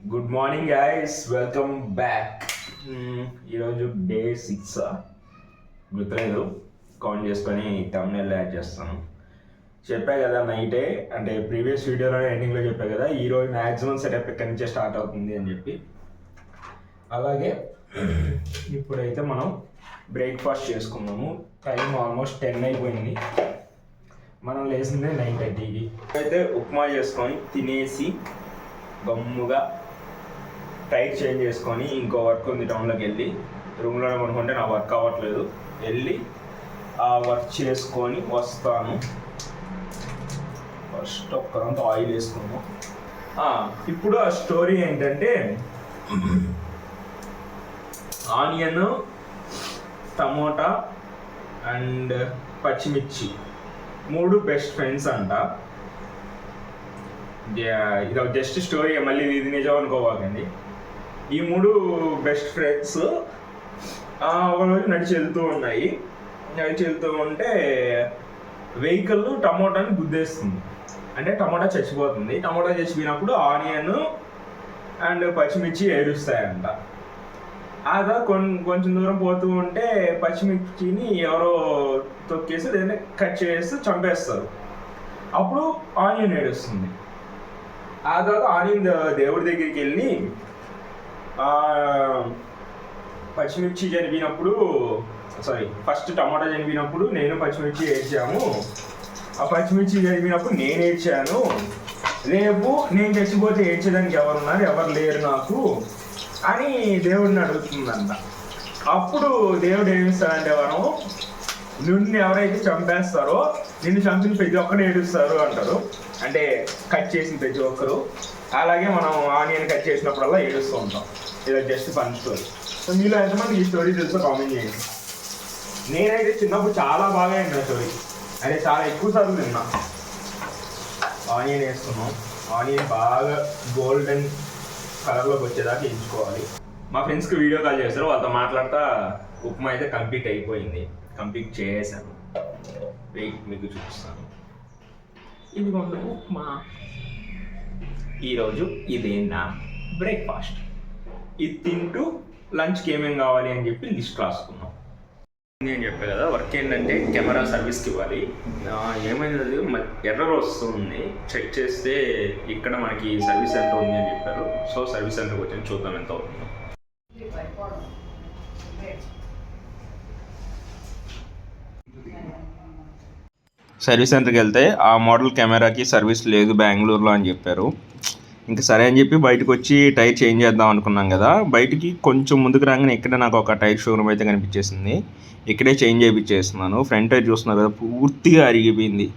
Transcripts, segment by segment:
Good morning guys, welcome back. ఈరోజు day 6 గుర్తులేదు, count చేసుకొని thumbnail యాడ్ చేస్తాను. చెప్పా కదా నైటే, అంటే ప్రీవియస్ వీడియోలో ఎండింగ్లో చెప్పా కదా ఈరోజు మ్యాక్సిమం సెటప్ ఇక్కడి నుంచే స్టార్ట్ అవుతుంది అని చెప్పి. అలాగే ఇప్పుడైతే మనం బ్రేక్ఫాస్ట్ చేసుకున్నాము. టైం ఆల్మోస్ట్ 10 అయిపోయింది. మనం లేచిందే 9:30కి. అయితే ఉప్మా చేసుకొని తినేసి గమ్ముగా టైట్ చేంజ్ చేసుకొని ఇంకో వర్క్ ఉంది టౌన్లోకి వెళ్ళి రూమ్లోనే కొనుక్కుంటే నా వర్క్ అవ్వట్లేదు, వెళ్ళి ఆ వర్క్ చేసుకొని వస్తాను. ఫస్ట్ ఒక్కరంత ఆయిల్ వేసుకున్నాం. ఇప్పుడు ఆ స్టోరీ ఏంటంటే ఆనియన్, టమోటా అండ్ పచ్చిమిర్చి 3 బెస్ట్ ఫ్రెండ్స్ అంట. ఇది జస్ట్ స్టోరీ, మళ్ళీ ఇది నిజం అనుకోవాలండి. ఈ 3 బెస్ట్ ఫ్రెండ్స్ ఒకరోజు నడిచి వెళ్తూ ఉంటే వెహికల్ టమోటాని గుద్దేస్తుంది. అంటే టమోటా చచ్చిపోతుంది. టమోటా చచ్చిపోయినప్పుడు ఆనియన్ అండ్ పచ్చిమిర్చి ఏడుస్తాయంట. అదా కొంచెం దూరం పోతూ ఉంటే పచ్చిమిర్చిని ఎవరో తొక్కేసి దాన్ని కట్ చేసి చంపేస్తారు. అప్పుడు ఆనియన్ ఏడుస్తుంది. ఆ తర్వాత ఆనియన్ దేవుడి దగ్గరికి వెళ్ళి పచ్చిమిర్చి చనిపోయినప్పుడు, ఫస్ట్ టమాటా చనిపోయినప్పుడు నేను పచ్చిమిర్చి ఏడ్చాము, ఆ పచ్చిమిర్చి చనిపోయినప్పుడు నేను ఏడ్చాను, రేపు నేను చచ్చిపోతే ఏడ్చేదానికి ఎవరున్నారు, ఎవరు లేరు నాకు అని దేవుడిని అడుగుతుందంట. అప్పుడు దేవుడు ఏమిస్తాడంటే, వరం నిన్ను ఎవరైతే చంపేస్తారో నిన్ను చంపిన ప్రతి ఒక్కరు ఏడుస్తారు అంటారు. అంటే కట్ చేసిన ప్రతి ఒక్కరు. అలాగే మనం ఆనియన్ కట్ చేసినప్పుడల్లా ఏడుస్తూ ఉంటాం. ఇది జస్ట్ ఫన్ స్టోరీ. సో మీలో ఎంతమంది ఈ స్టోరీ తెలుసో కామెంట్ చేయండి. నేనైతే చిన్నప్పుడు చాలా బాగా విన్నా స్టోరీ, అంటే చాలా ఎక్కువ సార్లు తిన్నా. ఆనియన్ వేసుకున్నాం. ఆనియన్ బాగా గోల్డెన్ కలర్లోకి వచ్చేదాకా ఎంచుకోవాలి. మా ఫ్రెండ్స్కి వీడియో కాల్ చేస్తారు, వాళ్ళతో మాట్లాడుతా ఉప్మా అయితే కంప్లీట్ చేసాను. వెయిట్, మీకు చూపిస్తాను. ఇదిగోండి ఉప్మా. ఈరోజు ఇదే నా బ్రేక్ఫాస్ట్. ఇది తింటూ లంచ్కి ఏమేమి కావాలి అని చెప్పి లిస్ట్ రాసుకున్నాం. నేను చెప్పా కదా, వర్క్ ఏంటంటే కెమెరా సర్వీస్కి ఇవ్వాలి. ఏమైంది, ఎర్రర్ వస్తుంది. చెక్ చేస్తే ఇక్కడ మనకి సర్వీస్ సెంటర్ ఉంది అని చెప్పారు. సో సర్వీస్ సెంటర్కి వచ్చి చూద్దాం ఎంత అవుతుందో. సర్వీస్ సెంటర్కి వెళ్తే ఆ మోడల్ కెమెరాకి సర్వీస్ లేదు బెంగళూరులో అని చెప్పారు. ఇంకా సరే అని చెప్పి బయటకు వచ్చి టైర్ చేంజ్ చేద్దాం అనుకున్నాం కదా. బయటికి కొంచెం ముందుకు రాగానే ఇక్కడే నాకు ఒక టైర్ షోరూమ్ అయితే కనిపించేసింది. ఇక్కడే చేంజ్ చేయించేస్తున్నాను. ఫ్రంట్ టైర్ చూస్తున్నారు కదా, పూర్తిగా అరిగిపోయింది.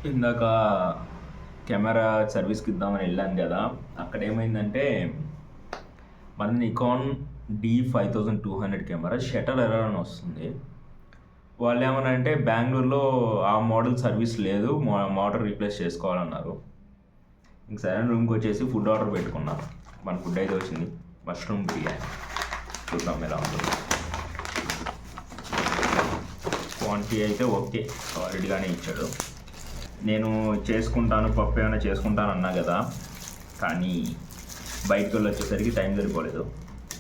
ఇందాక కెమెరా సర్వీస్కి ఇద్దామని వెళ్ళాను కదా, అక్కడ ఏమైందంటే మన Nikon D5200 camera shutter error అని వస్తుంది. వాళ్ళు ఏమన్నారంటే బెంగళూరులో ఆ మోడల్ సర్వీస్ లేదు, మోటార్ రీప్లేస్ చేసుకోవాలన్నారు. ఇంక సరే రూమ్కి వచ్చేసి ఫుడ్ ఆర్డర్ పెట్టుకున్నాను. మన ఫుడ్ అయితే వచ్చింది, మష్రూమ్ బిర్యానీ. చూద్దాం ఎలా ఉంటుంది. క్వాంటిటీ అయితే ఓకే, సాలిడ్గానే ఇచ్చాడు. నేను చేసుకుంటాను, పప్పు ఏమైనా చేసుకుంటాను అన్నా కదా, కానీ బయటకు వెళ్ళి వచ్చేసరికి టైం సరిపోలేదు.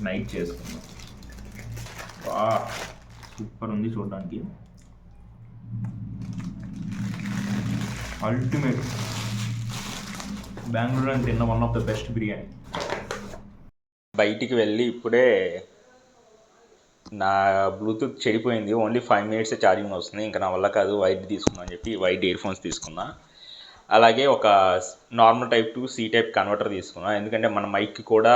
నైట్ చేసుకున్నాం. సూపర్ ఉంది చూడడానికి, అల్టిమేట్. బెంగళూరులో తిన్న one of the best biryani. బయటికి వెళ్ళి ఇప్పుడే నా బ్లూటూత్ చెడిపోయింది, ఓన్లీ 5 minutes ఛార్జింగ్ వస్తుంది. ఇంకా నా వల్ల కాదు, వైట్ తీసుకుందాం అని చెప్పి వైట్ ఇయర్ ఫోన్స్ తీసుకున్నా. అలాగే ఒక normal type to C type converter తీసుకున్నా, ఎందుకంటే మన మైక్కి కూడా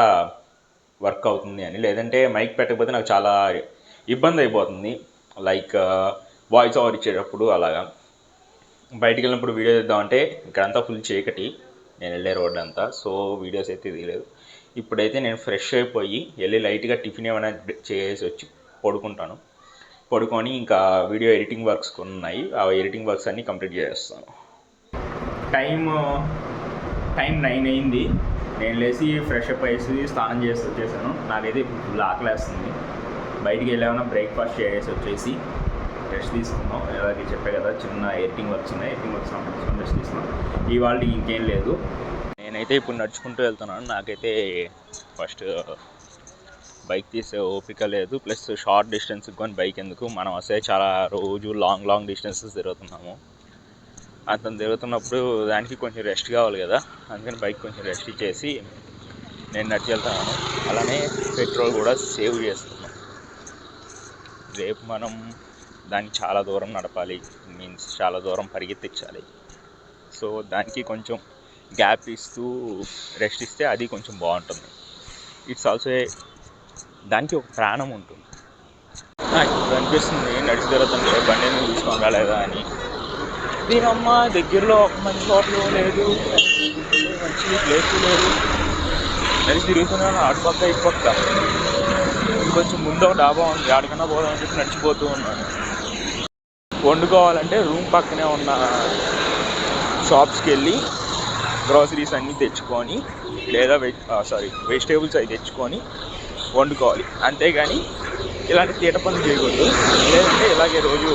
వర్క్ అవుతుంది అని. లేదంటే మైక్ పెట్టకపోతే నాకు చాలా ఇబ్బంది అయిపోతుంది, లైక్ వాయిస్ ఓవర్ ఇచ్చేటప్పుడు. అలాగా బయటికి వెళ్ళినప్పుడు వీడియో తీద్దామంటే ఇక్కడంతా ఫుల్ చీకటి, నేను వెళ్ళే రోడ్ అంతా, సో వీడియోస్ అయితే తీయలేదు. ఇప్పుడైతే నేను ఫ్రెష్ అయిపోయి వెళ్ళి లైట్గా టిఫిన్ ఏమైనా చేసి వచ్చి పడుకొని ఇంకా వీడియో ఎడిటింగ్ వర్క్స్ ఉన్నాయి, ఆ ఎడిటింగ్ వర్క్స్ అన్నీ కంప్లీట్ చేస్తాను. టైం 9 అయింది. నేను లేచి ఫ్రెష్ అప్ అయ్యేసి స్నానం చేసి వచ్చేసాను. నాకైతే ఇప్పుడు ఫుల్ ఆకలేస్తుంది. బయటికి వెళ్ళామన్నా బ్రేక్ఫాస్ట్ చేసి వచ్చేసి రెస్ట్ తీసుకున్నాం. అలాగే చెప్పే కదా, చిన్న ఎడిటింగ్ వర్క్స్ ఉన్నాయి, ఎడిటింగ్ వర్క్స్ తీసుకొని రెస్ట్ తీసుకున్నాం. ఇవాళ ఇంకేం లేదు. నేనైతే ఇప్పుడు నడుచుకుంటూ వెళ్తున్నాను. నాకైతే ఫస్ట్ బైక్ తీసే ఓపిక లేదు, ప్లస్ షార్ట్ డిస్టెన్స్ కొని బైక్ ఎందుకు, మనం అసలే చాలా రోజు లాంగ్ డిస్టెన్సెస్ తిరుగుతున్నాము. అతను తిరుగుతున్నప్పుడు దానికి కొంచెం రెస్ట్ కావాలి కదా, అందుకని బైక్ కొంచెం రెస్ట్ ఇచ్చేసి నేను నడిచి వెళ్తున్నాను. అలానే పెట్రోల్ కూడా సేవ్ చేస్తున్నాం. రేపు మనం దాన్ని చాలా దూరం నడపాలి, మీన్స్ చాలా దూరం పరిగెత్తించాలి. సో దానికి కొంచెం గ్యాప్ ఇస్తూ రెస్ట్ ఇస్తే అది కొంచెం బాగుంటుంది. ఇట్స్ ఆల్సో దానికి ఒక ప్రాణం ఉంటుంది. నాకు ఇప్పుడు అనిపిస్తుంది నడిచి తిరుగుతుంటే బండి మీద తీసుకొని రాలేదా అని. దీనమ్మ దగ్గరలో ఒక మంచి హోటల్ లేదు, మంచి ప్లేస్ లేదు, నడిచి తిరుగుతున్నాను అటుపక్క ఇటుపక్క. కొంచెం ముందు ఒక డాబా ఉంది, ఆడికన్నా పోదామని చెప్పి నడిచిపోతూ ఉన్నాను. వండుకోవాలంటే రూమ్ పక్కనే ఉన్న షాప్స్కి వెళ్ళి గ్రాసరీస్ అన్నీ తెచ్చుకొని, లేదా వెజిటేబుల్స్ అవి తెచ్చుకొని వండుకోవాలి. అంతేగాని ఇలాంటి తీట పనులు చేయకూడదు. లేదంటే ఇలాగే రోజు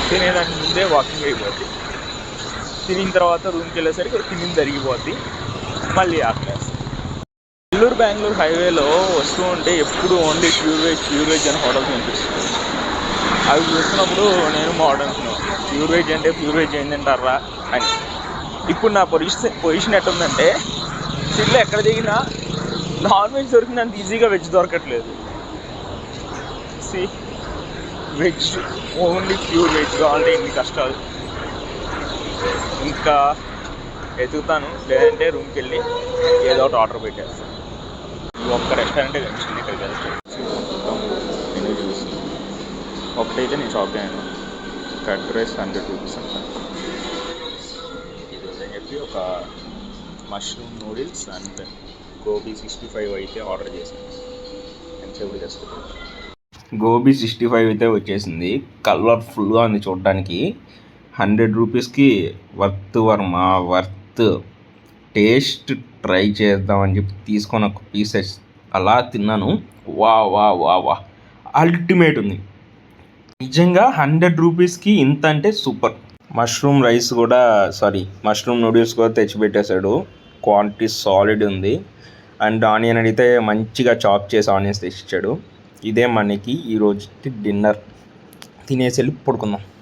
తినేదానికి ముందే వాకింగ్ అయిపోద్ది, తినిన తర్వాత రూమ్కి వెళ్ళేసరికి తినింది జరిగిపోద్ది, మళ్ళీ ఆకలేస్తుంది. నెల్లూరు బెంగళూరు హైవేలో వస్తూ ఉంటే ఎప్పుడు ఓన్లీ ప్యూర్ వెజ్ అని హోటల్స్ కనిపిస్తుంది. అవి చూస్తున్నప్పుడు నేను మోడర్న్ ప్యూర్ వెజ్ అంటే ప్యూర్ వెజ్ ఏంటంటారా అని. ఇప్పుడు నా పొజిషన్ ఎట్టుందంటే, సిటీలో ఎక్కడ దిగినా నాన్ వెజ్ దొరికింది, అంత ఈజీగా వెజ్ దొరకట్లేదు. వెజ్ ఓన్లీ ప్యూర్ వెజ్ కావాలంటే ఇన్ని కష్టాలు. ఇంకా ఎతుకుతాను, లేదంటే రూమ్కి వెళ్ళి ఏదో ఒకటి ఆర్డర్ పెట్టేస్తాను. ఒక్క రెస్టారెంటే కనిపిస్తుంది ఇక్కడికి వెళ్తే. నేను చూసి ఒకటైతే నేను షాప్ అయ్యాను, కర్డ్ రైస్ 100 రూపీస్ అంట. ఇది అని చెప్పి ఒక మష్రూమ్ నూడిల్స్ అండ్ గోబీ 65 అయితే ఆర్డర్ చేశాను. ఎంతసేపు చేసుకుంటాను. గోబీ 65 అయితే వచ్చేసింది. కలర్ఫుల్గా ఉంది చూడడానికి. 100 రూపీస్కి వర్త్. టేస్ట్ ట్రై చేద్దామని చెప్పి తీసుకొని ఒక పీసెస్ అలా తిన్నాను. వా అల్టిమేట్ ఉంది నిజంగా. 100 రూపీస్కి ఇంత అంటే సూపర్. మష్రూమ్ నూడిల్స్ కూడా తెచ్చిపెట్టేశాడు. క్వాంటిటీ సాలిడ్ ఉంది. అండ్ ఆనియన్ అడిగితే మంచిగా చాప్ చేసి ఆనియన్స్ తెచ్చిచ్చాడు. ఇదే మనకి ఈరోజు డిన్నర్. తినేసి వెళ్ళి పడుకుందాం.